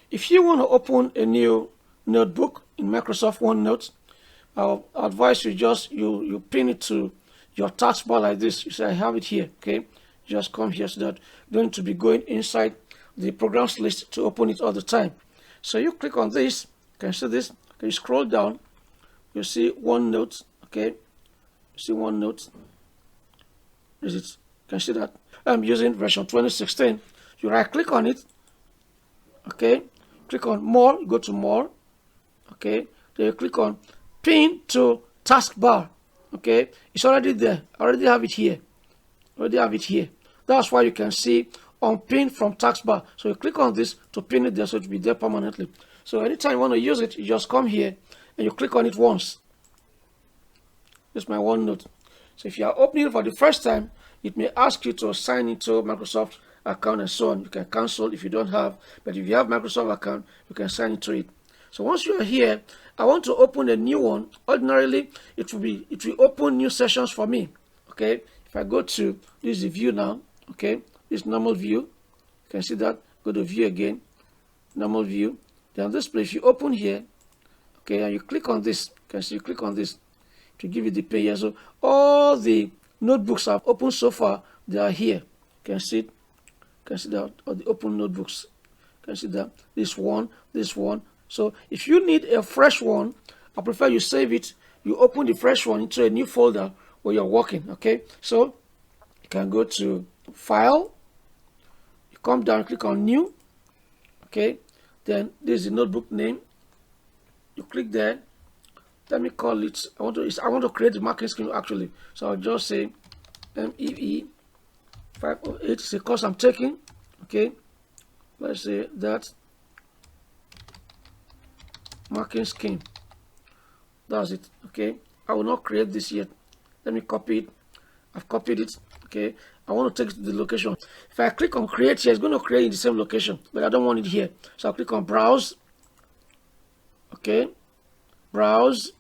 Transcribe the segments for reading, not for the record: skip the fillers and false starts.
If you want to open a new notebook in Microsoft OneNote, I'll advise you just you pin it to your taskbar like this. You say, I have it here. Okay, just come here so that you don't need to be going inside the programs list to open it all the time. So you click on this. You can see this. Okay, you scroll down. You see OneNote. Okay, you see OneNote. Is it? You can see that I'm using version 2016. You right click on it. Okay, click on more. You go to more. Okay, then you click on pin to taskbar. Okay, it's already there. I already have it here. That's why you can see unpin from taskbar. So you click on this to pin it there so it will be there permanently. So anytime you want to use it, you just come here and you click on it once. This is my OneNote. So if you are opening it for the first time, it may ask you to sign into Microsoft account and so on. You can cancel if you don't have, but if you have Microsoft account, you can sign into it. So once you are here, I want to open a new one. Ordinarily, it will open new sessions for me. Okay, if I go to this view now, okay, this normal view, you can see that. Go to view again, normal view. Then this place, you open here, okay, and you click on this. You can see you click on this to give you the page. So all the notebooks I've opened so far, they are here. You can see it. You can see that all the open notebooks. You can see that this one. So if you need a fresh one, I prefer you save it. You open the fresh one into a new folder where you're working. Okay, so you can go to File. You come down, click on New. Okay, then this is the notebook name. You click there. Let me call it. I want to create the marking scheme actually. So I'll just say MEE 508. It's a course I'm taking. Okay, let's say that. Marking scheme. That's it. Okay, I will not create this yet. Let me copy it. I've copied it. Okay, I want to take it to the location. If I click on create here, it's going to create in the same location, but I don't want it here. So I'll click on browse. Okay, browse.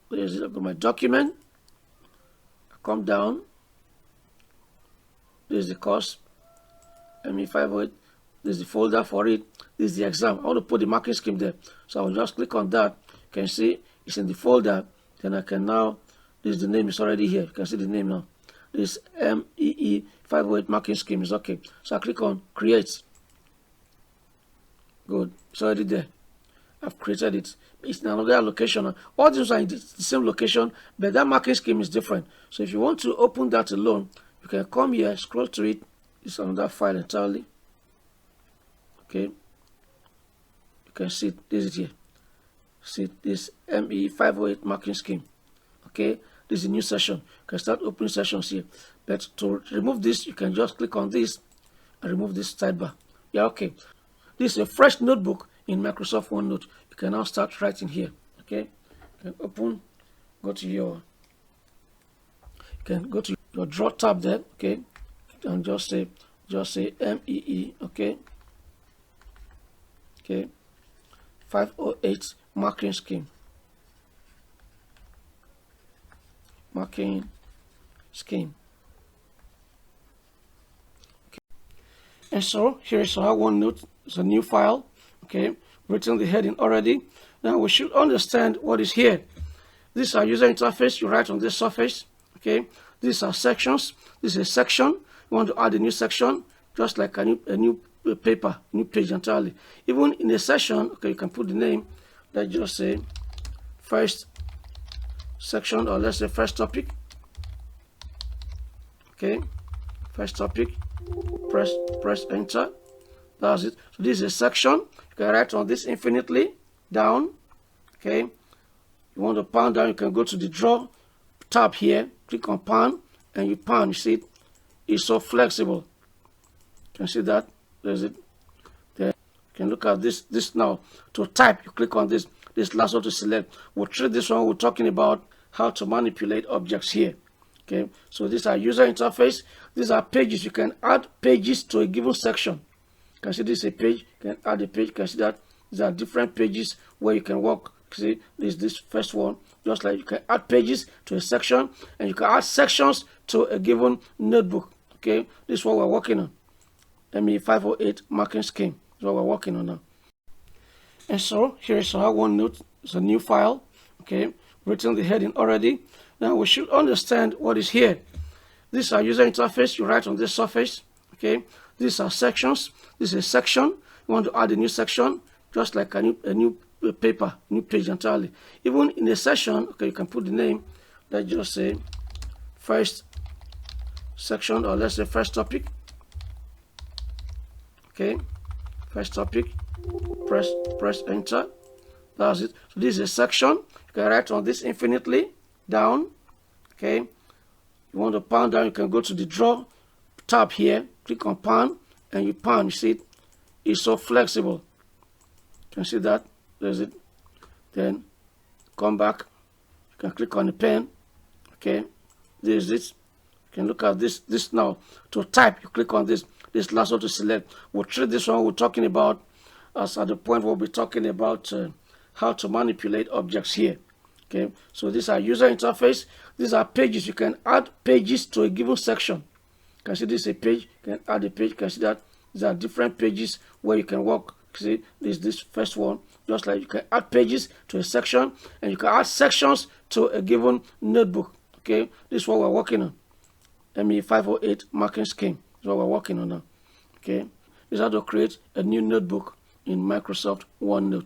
Where is it? I've got my document. I come down. This is the course. ME508. This is the folder for it. This is the exam. I want to put the marking scheme there. So I'll just click on that. You can see it's in the folder. Then I can now, this is the name, it's already here. You can see the name now. This MEE 508 marking scheme is okay. So I click on create. Good. It's already there. I've created it. It's in another location. All these are in the same location, but that marking scheme is different. So if you want to open that alone, you can come here, scroll to it. It's another file entirely. Okay, you can see this is here. See this ME508 marking scheme. Okay, this is a new session. You can start opening sessions here. But to remove this, you can just click on this and remove this sidebar. Yeah, okay. This is a fresh notebook in Microsoft OneNote. You can now start writing here. Okay, you can open, go to your, you can go to your draw tab there. Okay, and just say MEE. Okay. Okay, 508 marking scheme. Marking scheme. Okay. And so here is our OneNote. It's a new file. Okay, written the heading already. Now we should understand what is here. This is our user interface. You write on this surface. Okay, these are sections. This is a section. You want to add a new section, just like a new paper, new page entirely. Even in a session, okay, you can put the name. Let's just say first section, or let's say first topic. Okay, first topic. Press enter. That's it. So this is a section. You can write on this infinitely down. Okay, you want to pan down, you can go to the draw tab here, click on pan, and you pan. You see it, it's so flexible. You can see that. There's it there. You can look at this now. To type, you click on this last one to select. We'll treat this one. We're talking about how to manipulate objects here. Okay, so these are user interface. These are pages. You can add pages to a given section. You can see this is a page. You can add a page. You can see that these are different pages where you can work. See, this first one. Just like you can add pages to a section, and you can add sections to a given notebook. Okay, this is what we're working on. ME508 marking scheme. That's what we're working on now. And so here is our OneNote. It's a new file. Okay, written the heading already. Now we should understand what is here. This is our user interface. You write on this surface. Okay, these are sections. This is a section. You want to add a new section, just like a new paper, new page entirely. Even in a session, okay, you can put the name. Let's just say first section, or let's say first topic. Okay, first topic. Press enter. That's it. So this is a section. You can write on this infinitely down. Okay, you want to pan down, you can go to the draw tab here, click on pan, and you pan. You see it's so flexible. You can see that. There's it. Then come back, you can click on the pen. Okay, this is it. You can look at this now. To type, you click on this last one to select. We'll treat this one we're talking about as at the point we'll be talking about how to manipulate objects here. Okay, so these are user interface. These are pages. You can add pages to a given section. You can see this is a page. You can add a page. You can see that these are different pages where you can work. See, this first one. Just like you can add pages to a section, and you can add sections to a given notebook. Okay, this is what we're working on. ME508 marking scheme is what we're working on now. Okay, this is how to create a new notebook in Microsoft OneNote.